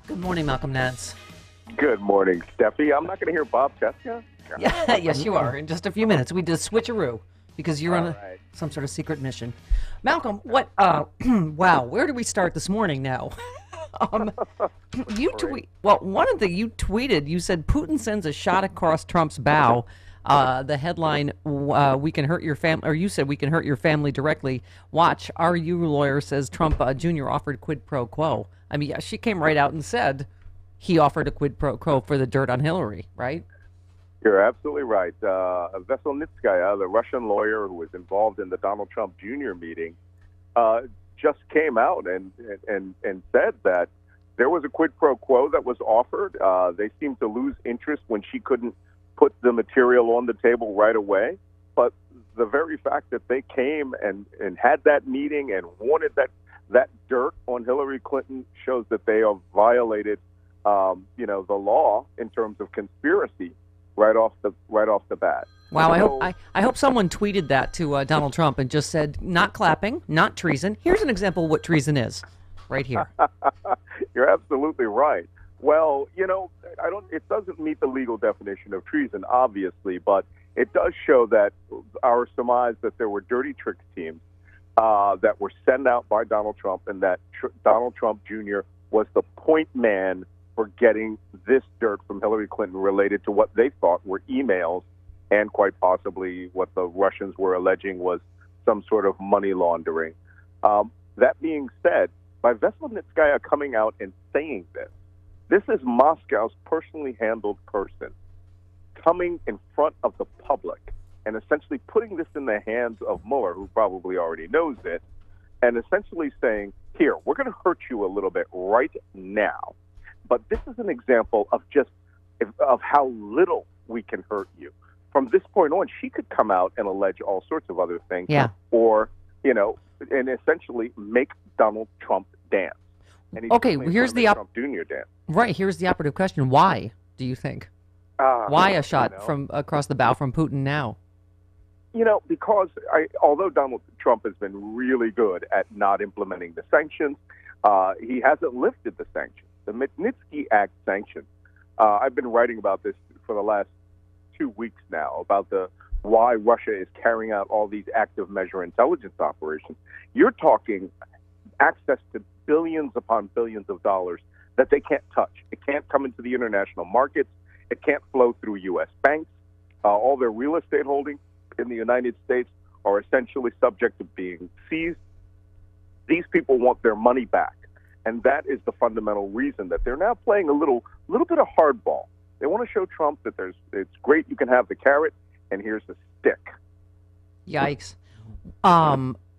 Good morning, Malcolm Nance. Good morning, Steffi. I'm not going to hear Bob Cheska. Yeah, yes, you are. In just a few minutes, we did a switcheroo because you're on right. some sort of secret mission. Malcolm, what? Wow, where do we start this morning now? um, you tweet. Well, one of the you tweeted. You said Putin sends a shot across Trump's bow. The headline: "We can hurt your family," or you said, "We can hurt your family directly." Watch, RU lawyer says Trump Jr. offered quid pro quo. I mean, yeah, she came right out and said he offered a quid pro quo for the dirt on Hillary, right? You're absolutely right. Veselnitskaya, the Russian lawyer who was involved in the Donald Trump Jr. meeting, just came out and said that there was a quid pro quo that was offered. They seemed to lose interest when she couldn't put the material on the table right away. But the very fact that they came and had that meeting and wanted that dirt on Hillary Clinton shows that they have violated, the law in terms of conspiracy right off the bat. Wow, I hope someone tweeted that to Donald Trump and just said, not clapping, not treason. Here's an example of what treason is, right here. You're absolutely right. Well, it doesn't meet the legal definition of treason, obviously, but it does show that our surmise that there were dirty trick teams that were sent out by Donald Trump, and that Donald Trump Jr. was the point man for getting this dirt from Hillary Clinton related to what they thought were emails and quite possibly what the Russians were alleging was some sort of money laundering. That being said, by Veselnitskaya coming out and saying this is Moscow's personally handled person coming in front of the public and essentially putting this in the hands of Mueller, who probably already knows it, and essentially saying, here, we're going to hurt you a little bit right now. But this is an example of how little we can hurt you. From this point on, she could come out and allege all sorts of other things, or and essentially make Donald Trump dance. And okay, here's the Trump Jr. dance. Right. Here's the operative question: why do you think? Why a shot from across the bow from Putin now? Because although Donald Trump has been really good at not implementing the sanctions, he hasn't lifted the sanctions. The Magnitsky Act sanctions. I've been writing about this for the last 2 weeks now, about why Russia is carrying out all these active measure intelligence operations. You're talking access to billions upon billions of dollars that they can't touch. It can't come into the international markets. It can't flow through U.S. banks. All their real estate holdings in the United States are essentially subject to being seized. These people want their money back. And that is the fundamental reason that they're now playing a little bit of hardball. They want to show Trump that it's great, you can have the carrot, and here's the stick. Yikes.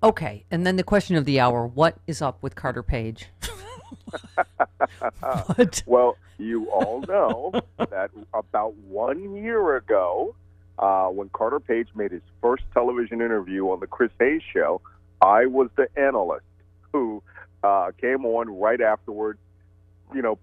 Okay, and then the question of the hour: what is up with Carter Page? Well, you all know that about 1 year ago, when Carter Page made his first television interview on the Chris Hayes show, I was the analyst who came on right afterwards,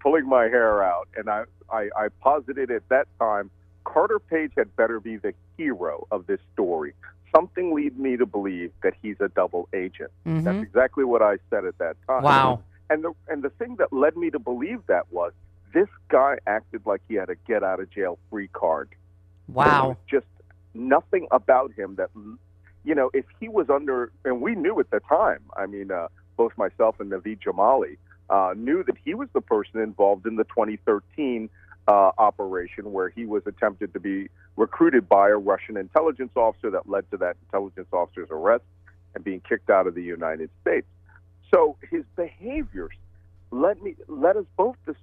pulling my hair out. And I posited at that time, Carter Page had better be the hero of this story. Something leads me to believe that he's a double agent. Mm-hmm. That's exactly what I said at that time. Wow. And the thing that led me to believe that was this guy acted like he had a get-out-of-jail-free card. Wow. There was just nothing about him that, if he was under, and we knew at the time, I mean, both myself and Naveed Jamali knew that he was the person involved in the 2013 operation where he was attempted to be recruited by a Russian intelligence officer that led to that intelligence officer's arrest and being kicked out of the United States. So his behaviors led us both to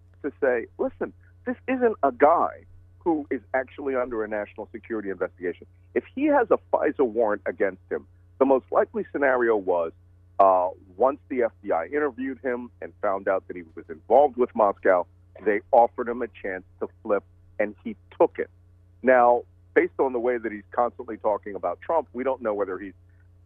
say, listen, this isn't a guy who is actually under a national security investigation. If he has a FISA warrant against him, the most likely scenario was once the FBI interviewed him and found out that he was involved with Moscow, they offered him a chance to flip, and he took it. Now, based on the way that he's constantly talking about Trump, we don't know whether he's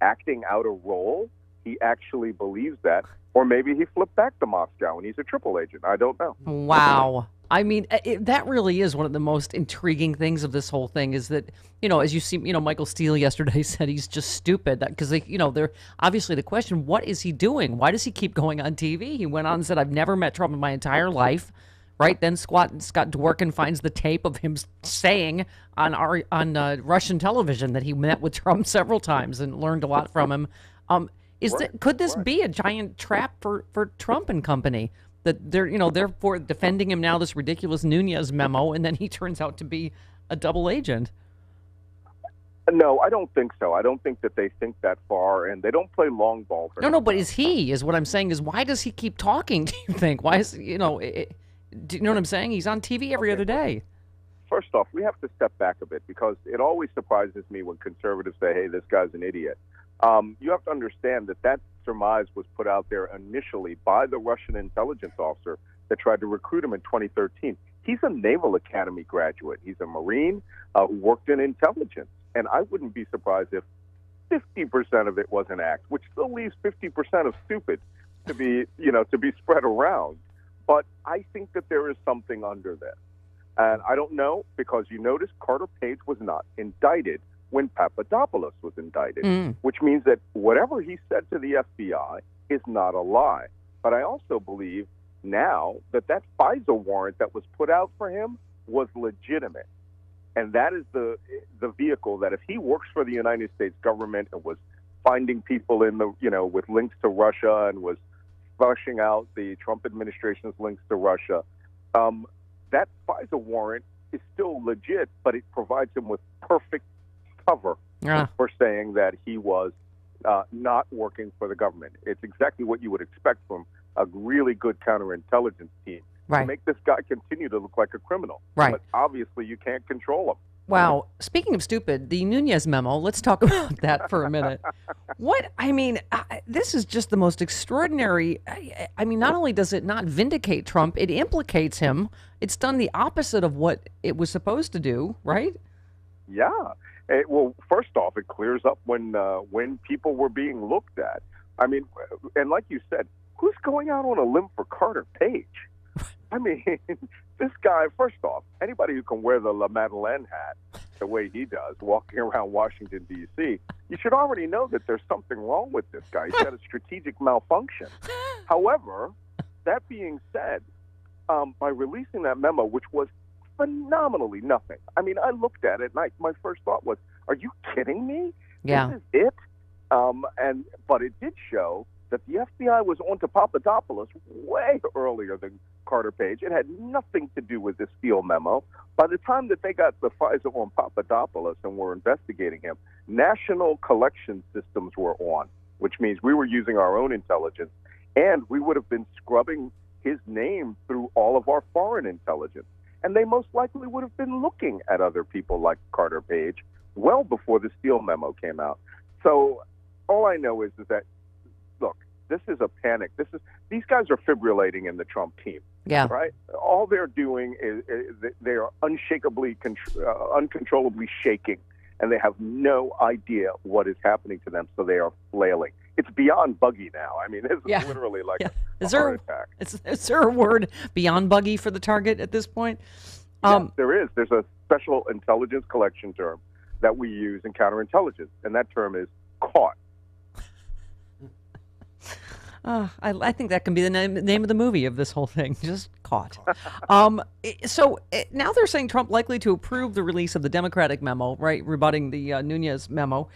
acting out a role. He actually believes that, or maybe he flipped back to Moscow and he's a triple agent. I don't know. Wow. I mean, that really is one of the most intriguing things of this whole thing is that, as you see, Michael Steele yesterday said he's just stupid because they're obviously the question, what is he doing? Why does he keep going on TV? He went on and said, I've never met Trump in my entire life. Right. Then Scott Dworkin finds the tape of him saying on Russian television that he met with Trump several times and learned a lot from him. Could this be a giant trap for Trump and company? That they're for defending him now, this ridiculous Nunes memo, and then he turns out to be a double agent. No, I don't think so. I don't think that they think that far, and they don't play long ball. No, but is what I'm saying is, why does he keep talking, do you think? Why is, do you know what I'm saying? He's on TV every other day. First off, we have to step back a bit because it always surprises me when conservatives say, hey, this guy's an idiot. You have to understand that surmise was put out there initially by the Russian intelligence officer that tried to recruit him in 2013. He's a Naval Academy graduate. He's a Marine who worked in intelligence. And I wouldn't be surprised if 50% of it was an act, which still leaves 50% of stupid to be spread around. But I think that there is something under this. And I don't know, because you notice Carter Page was not indicted when Papadopoulos was indicted, which means that whatever he said to the FBI is not a lie. But I also believe now that FISA warrant that was put out for him was legitimate. And that is the vehicle that if he works for the United States government and was finding people with links to Russia and was flushing out the Trump administration's links to Russia, that FISA warrant is still legit, but it provides him with perfect cover for saying that he was not working for the government. It's exactly what you would expect from a really good counterintelligence team to make this guy continue to look like a criminal. Right. But obviously you can't control him. Wow. Speaking of stupid, the Nunes memo, let's talk about that for a minute. This is just the most extraordinary. I mean, not only does it not vindicate Trump, it implicates him. It's done the opposite of what it was supposed to do, right? Yeah. Well, first off, it clears up when people were being looked at. I mean, and like you said, who's going out on a limb for Carter Page? I mean, this guy, first off, anybody who can wear the La Madeleine hat the way he does, walking around Washington, D.C., you should already know that there's something wrong with this guy. He's got a strategic malfunction. However, that being said, by releasing that memo, which was phenomenally nothing. I mean, I looked at it, and my first thought was, are you kidding me? Yeah. This is it? But it did show that the FBI was onto Papadopoulos way earlier than Carter Page. It had nothing to do with this Steele memo. By the time that they got the FISA on Papadopoulos and were investigating him, national collection systems were on, which means we were using our own intelligence, and we would have been scrubbing his name through all of our foreign intelligence. And they most likely would have been looking at other people like Carter Page well before the Steele memo came out. So all I know is that, look, this is a panic. These guys are fibrillating in the Trump team. Yeah. Right? All they're doing is they are uncontrollably shaking, and they have no idea what is happening to them, so they are flailing. It's beyond buggy now. I mean, this is literally like a heart attack. Is there a word beyond buggy for the target at this point? Yes, there is. There's a special intelligence collection term that we use in counterintelligence, and that term is caught. I think that can be the name of the movie of this whole thing, just caught. So now they're saying Trump likely to approve the release of the Democratic memo, right, rebutting the Nunes memo.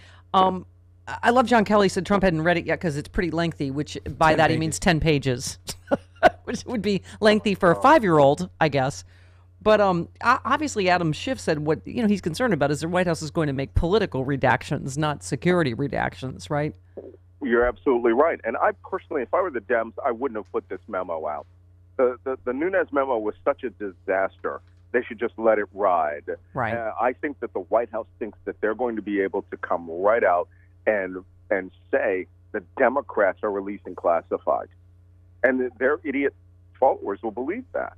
I love John Kelly said Trump hadn't read it yet because it's pretty lengthy, which by that he means 10 pages, which would be lengthy for a 5-year-old, I guess. But obviously Adam Schiff said what he's concerned about is the White House is going to make political redactions, not security redactions, right? You're absolutely right. And I personally, if I were the Dems, I wouldn't have put this memo out. The Nunes memo was such a disaster. They should just let it ride. Right. I think that the White House thinks that they're going to be able to come right out and say the Democrats are releasing classified. And their idiot followers will believe that.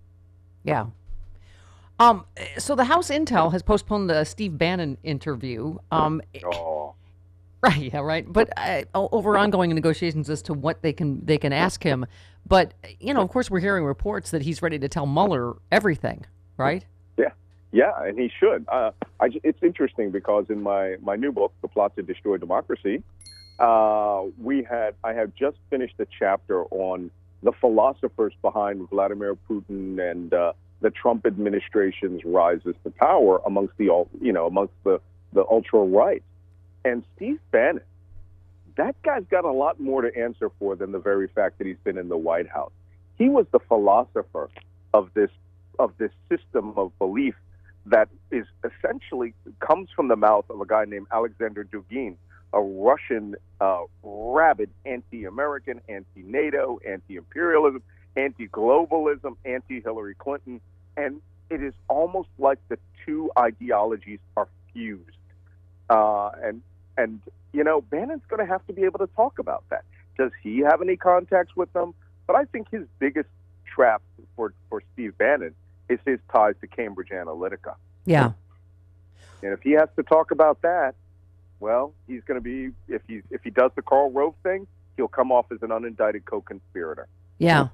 Yeah. So the House Intel has postponed the Steve Bannon interview. Right, yeah, right. But over ongoing negotiations as to what they can ask him. But of course, we're hearing reports that he's ready to tell Mueller everything, right? Yeah, and he should. It's interesting because in my new book, The Plot to Destroy Democracy, I had just finished a chapter on the philosophers behind Vladimir Putin and the Trump administration's rises to power amongst the ultra right. And Steve Bannon, that guy's got a lot more to answer for than the very fact that he's been in the White House. He was the philosopher of this system of belief that is essentially comes from the mouth of a guy named Alexander Dugin, a Russian rabid anti-American, anti-NATO, anti-imperialism, anti-globalism, anti-Hillary Clinton, and it is almost like the two ideologies are fused. And Bannon's going to have to be able to talk about that. Does he have any contacts with them? But I think his biggest trap for Steve Bannon is his ties to Cambridge Analytica. Yeah. And if he has to talk about that, well, he's going to be, if he does the Karl Rove thing, he'll come off as an unindicted co-conspirator. Yeah.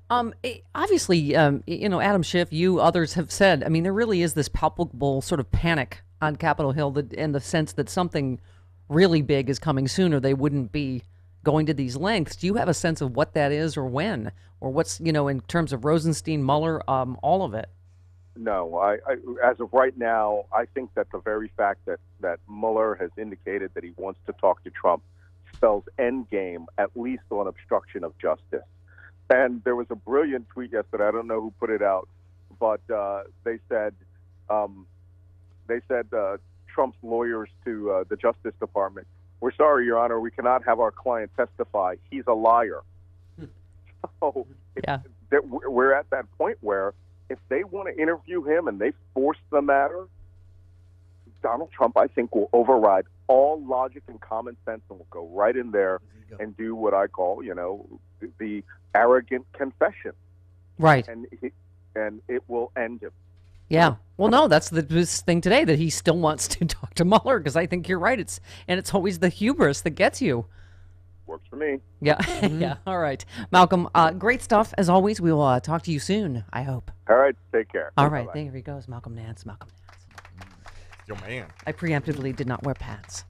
Obviously, Adam Schiff, you, others have said, I mean, there really is this palpable sort of panic on Capitol Hill in the sense that something really big is coming sooner. They wouldn't be going to these lengths. Do you have a sense of what that is or when? Or what's, in terms of Rosenstein, Mueller, all of it? No, I as of right now, I think that the very fact that Mueller has indicated that he wants to talk to Trump spells endgame, at least on obstruction of justice. And there was a brilliant tweet yesterday. I don't know who put it out, but they said Trump's lawyers to the Justice Department, "We're sorry, Your Honor, we cannot have our client testify. He's a liar." So yeah. We're at that point where if they want to interview him and they force the matter, Donald Trump, I think, will override all logic and common sense and will go right in there and do what I call, the arrogant confession. Right. And it will end him. Yeah. Well, no, that's this thing today, that he still wants to talk to Mueller, because I think you're right. It's always the hubris that gets you. Works for me. Yeah. Yeah. All right. Malcolm, great stuff. As always, we will talk to you soon, I hope. All right. Take care. All right. There he goes. Malcolm Nance. Yo, man. I preemptively did not wear pants.